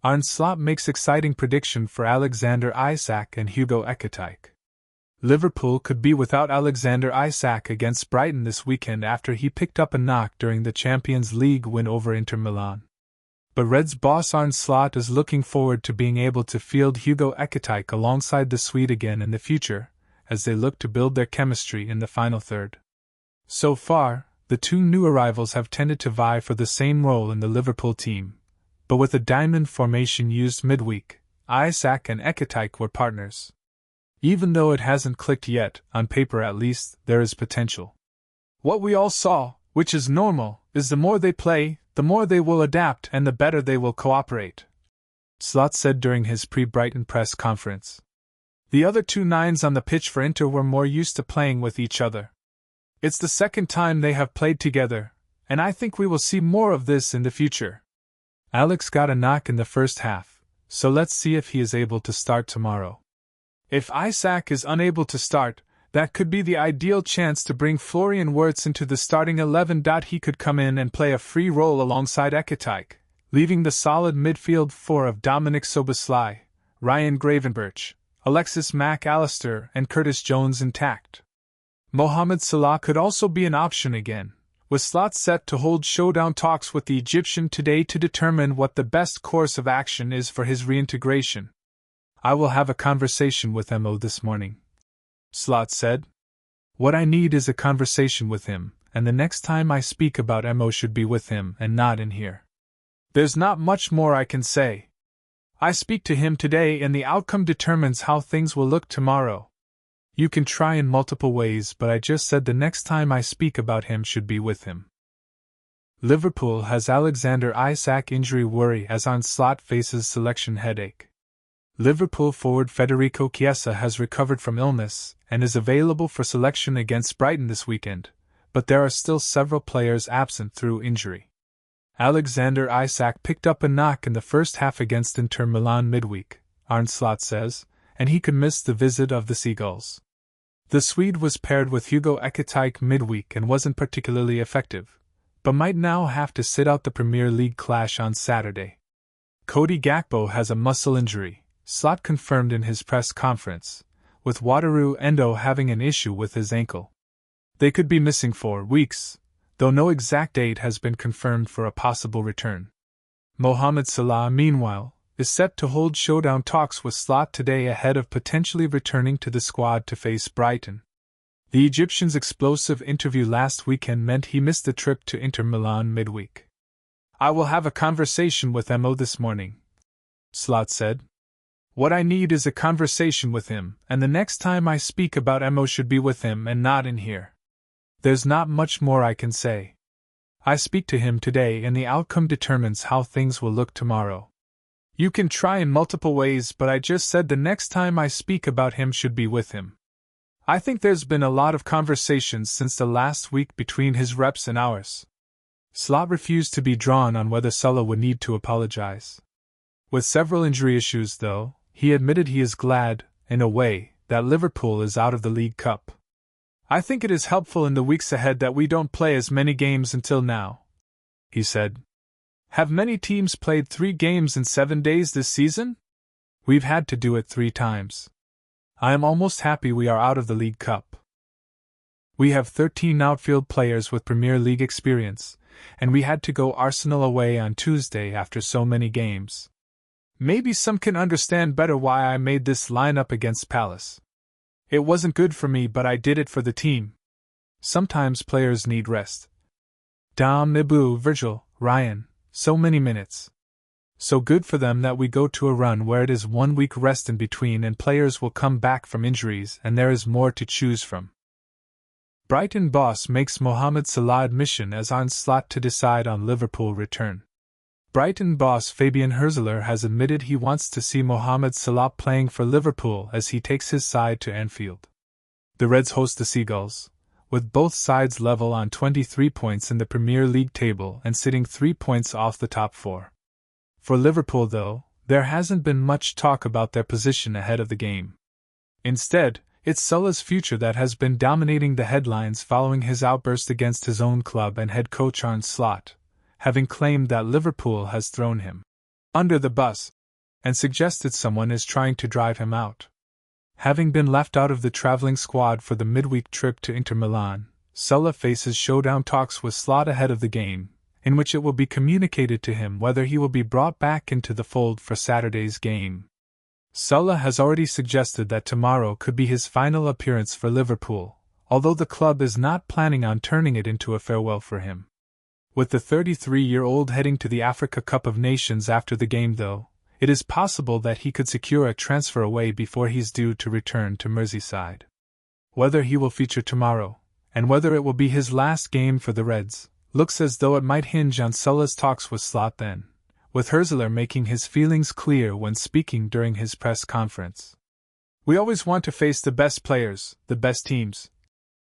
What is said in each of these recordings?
Arne Slot makes exciting prediction for Alexander Isak and Hugo Ekitike. Liverpool could be without Alexander Isak against Brighton this weekend after he picked up a knock during the Champions League win over Inter Milan. But Reds boss Arne Slot is looking forward to being able to field Hugo Ekitike alongside the Swede again in the future, as they look to build their chemistry in the final third. So far, the two new arrivals have tended to vie for the same role in the Liverpool team, but with a diamond formation used midweek, Isak and Ekitike were partners. Even though it hasn't clicked yet, on paper at least, there is potential. What we all saw, which is normal, is the more they play, the more they will adapt and the better they will cooperate, Slot said during his pre-Brighton press conference. The other two nines on the pitch for Inter were more used to playing with each other. It's the second time they have played together, and I think we will see more of this in the future. Alex got a knock in the first half, so let's see if he is able to start tomorrow. If Isak is unable to start, that could be the ideal chance to bring Florian Wirtz into the starting 11. He could come in and play a free role alongside Ekitike, leaving the solid midfield four of Dominic Szoboszlai, Ryan Gravenberch, Alexis Mac Allister and Curtis Jones intact. Mohamed Salah could also be an option again, with Slot set to hold showdown talks with the Egyptian today to determine what the best course of action is for his reintegration. I will have a conversation with Mo this morning, Slot said. What I need is a conversation with him, and the next time I speak about Mo should be with him and not in here. There's not much more I can say. I speak to him today and the outcome determines how things will look tomorrow. You can try in multiple ways, but I just said the next time I speak about him should be with him. Liverpool has Alexander Isak injury worry as Arne Slot faces selection headache. Liverpool forward Federico Chiesa has recovered from illness and is available for selection against Brighton this weekend, but there are still several players absent through injury. Alexander Isak picked up a knock in the first half against Inter Milan midweek, Arne Slot says, and he could miss the visit of the Seagulls. The Swede was paired with Hugo Ekitike midweek and wasn't particularly effective, but might now have to sit out the Premier League clash on Saturday. Cody Gakpo has a muscle injury, Slot confirmed in his press conference, with Wataru Endo having an issue with his ankle. They could be missing 4 weeks, though no exact date has been confirmed for a possible return. Mohamed Salah, meanwhile, is set to hold showdown talks with Slot today ahead of potentially returning to the squad to face Brighton. The Egyptian's explosive interview last weekend meant he missed the trip to Inter Milan midweek. I will have a conversation with Mo this morning, Slot said. What I need is a conversation with him, and the next time I speak about Mo should be with him and not in here. There's not much more I can say. I speak to him today and the outcome determines how things will look tomorrow. You can try in multiple ways, but I just said the next time I speak about him should be with him. I think there's been a lot of conversations since the last week between his reps and ours. Slot refused to be drawn on whether Salah would need to apologize. With several injury issues, though, he admitted he is glad, in a way, that Liverpool is out of the League Cup. I think it is helpful in the weeks ahead that we don't play as many games until now, he said. Have many teams played 3 games in 7 days this season? We've had to do it 3 times. I am almost happy we are out of the League Cup. We have 13 outfield players with Premier League experience, and we had to go Arsenal away on Tuesday after so many games. Maybe some can understand better why I made this lineup against Palace. It wasn't good for me, but I did it for the team. Sometimes players need rest. Dom, Ibu, Virgil, Ryan, so many minutes. So good for them that we go to a run where it is 1 week rest in between and players will come back from injuries and there is more to choose from. Brighton boss makes Mohamed Salah admission as Arne Slot to decide on Liverpool return. Brighton boss Fabian Hürzeler has admitted he wants to see Mohamed Salah playing for Liverpool as he takes his side to Anfield. The Reds host the Seagulls, with both sides level on 23 points in the Premier League table and sitting 3 points off the top 4. For Liverpool, though, there hasn't been much talk about their position ahead of the game. Instead, it's Salah's future that has been dominating the headlines following his outburst against his own club and head coach Arne Slot, having claimed that Liverpool has thrown him under the bus, and suggested someone is trying to drive him out. Having been left out of the traveling squad for the midweek trip to Inter Milan, Sulla faces showdown talks with Slot ahead of the game, in which it will be communicated to him whether he will be brought back into the fold for Saturday's game. Sulla has already suggested that tomorrow could be his final appearance for Liverpool, although the club is not planning on turning it into a farewell for him. With the 33-year-old heading to the Africa Cup of Nations after the game though, it is possible that he could secure a transfer away before he's due to return to Merseyside. Whether he will feature tomorrow, and whether it will be his last game for the Reds, looks as though it might hinge on Sulla's talks with Slot then, with Hurzeler making his feelings clear when speaking during his press conference. "We always want to face the best players, the best teams,"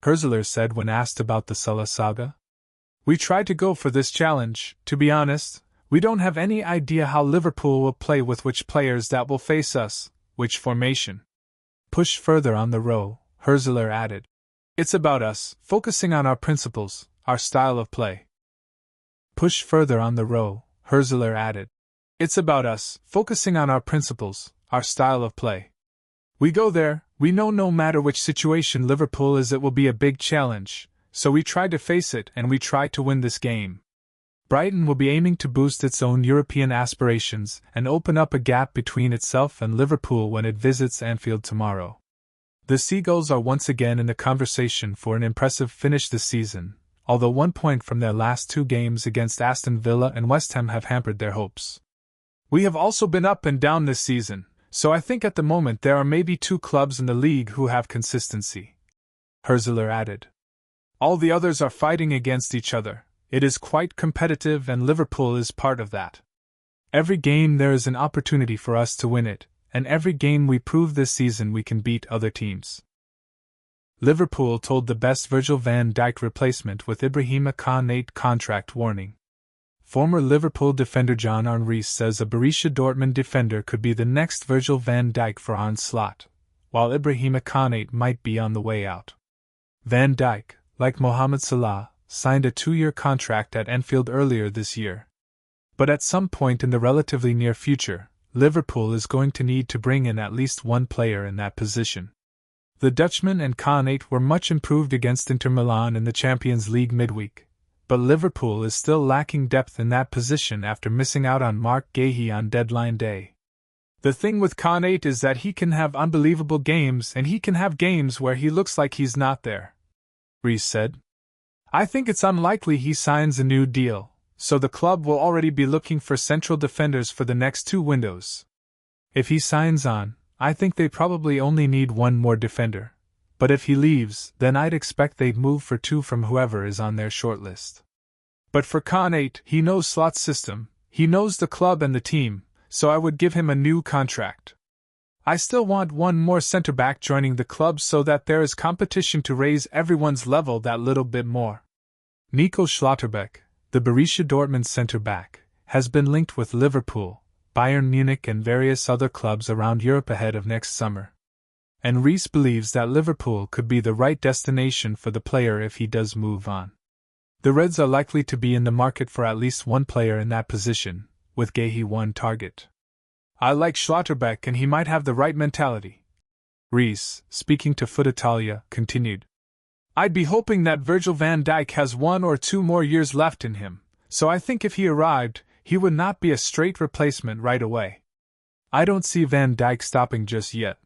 Hurzeler said when asked about the Sulla saga. "We try to go for this challenge. To be honest, we don't have any idea how Liverpool will play, with which players that will face us, which formation." Push further on the row, Hurzeler added. "It's about us, focusing on our principles, our style of play." Push further on the row, Hurzeler added. "It's about us, focusing on our principles, our style of play. We go there, we know no matter which situation Liverpool is it will be a big challenge, so we try to face it and we try to win this game. Brighton will be aiming to boost its own European aspirations and open up a gap between itself and Liverpool when it visits Anfield tomorrow. The Seagulls are once again in the conversation for an impressive finish this season, although 1 point from their last 2 games against Aston Villa and West Ham have hampered their hopes. "We have also been up and down this season, so I think at the moment there are maybe 2 clubs in the league who have consistency," Hurzeler added. "All the others are fighting against each other. It is quite competitive and Liverpool is part of that. Every game there is an opportunity for us to win it, and every game we prove this season we can beat other teams." Liverpool told the best Virgil van Dijk replacement with Ibrahima Konate contract warning. Former Liverpool defender John Arne Riis says a Borussia Dortmund defender could be the next Virgil van Dijk for Arne Slot, while Ibrahima Konate might be on the way out. Van Dijk, like Mohamed Salah, signed a 2-year contract at Anfield earlier this year. But at some point in the relatively near future, Liverpool is going to need to bring in at least one player in that position. The Dutchman and Konate were much improved against Inter Milan in the Champions League midweek, but Liverpool is still lacking depth in that position after missing out on Mark Guéhi on deadline day. "The thing with Konate is that he can have unbelievable games and he can have games where he looks like he's not there," Riis said. "I think it's unlikely he signs a new deal, so the club will already be looking for central defenders for the next 2 windows. If he signs on, I think they probably only need 1 more defender, but if he leaves, then I'd expect they'd move for 2 from whoever is on their shortlist. But for Konate, he knows Slot's system, he knows the club and the team, so I would give him a new contract. I still want 1 more centre-back joining the club so that there is competition to raise everyone's level that little bit more." Nico Schlotterbeck, the Borussia Dortmund centre-back, has been linked with Liverpool, Bayern Munich and various other clubs around Europe ahead of next summer. And Riis believes that Liverpool could be the right destination for the player if he does move on. The Reds are likely to be in the market for at least 1 player in that position, with Guéhi 1 target. "I like Schlotterbeck and he might have the right mentality," Riis, speaking to Foot Italia, continued. "I'd be hoping that Virgil van Dijk has 1 or 2 more years left in him, so I think if he arrived, he would not be a straight replacement right away. I don't see Van Dijk stopping just yet.